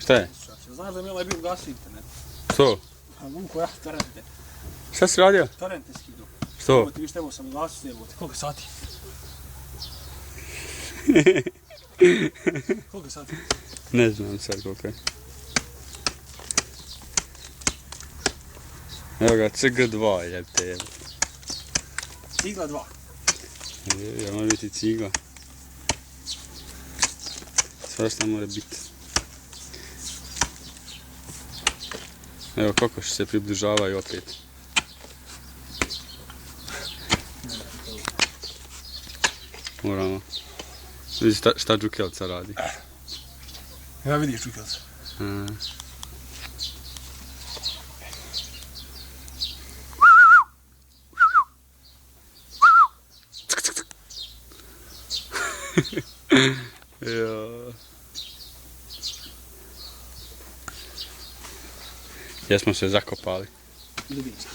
Šta je? Znaš da mi ovaj bio ugasio internet? Što? A Vunko, ja torrente. Šta si radio? Torrente skidu. Što? Evo ti viš, evo sam ugasio, evo ti. Koliko sati? Koliko sati? Ne znam sad koliko je. Evo ga, CG2, jebte jebte. Cigla 2. Ja mora biti cigla. Svašta mora biti. Evo kokoši se približavaju opet. Moramo. Vidi šta Đukelca radi. Ja vidiš Đukelca. Ja. Jesmo se zakopali. Ljubim se.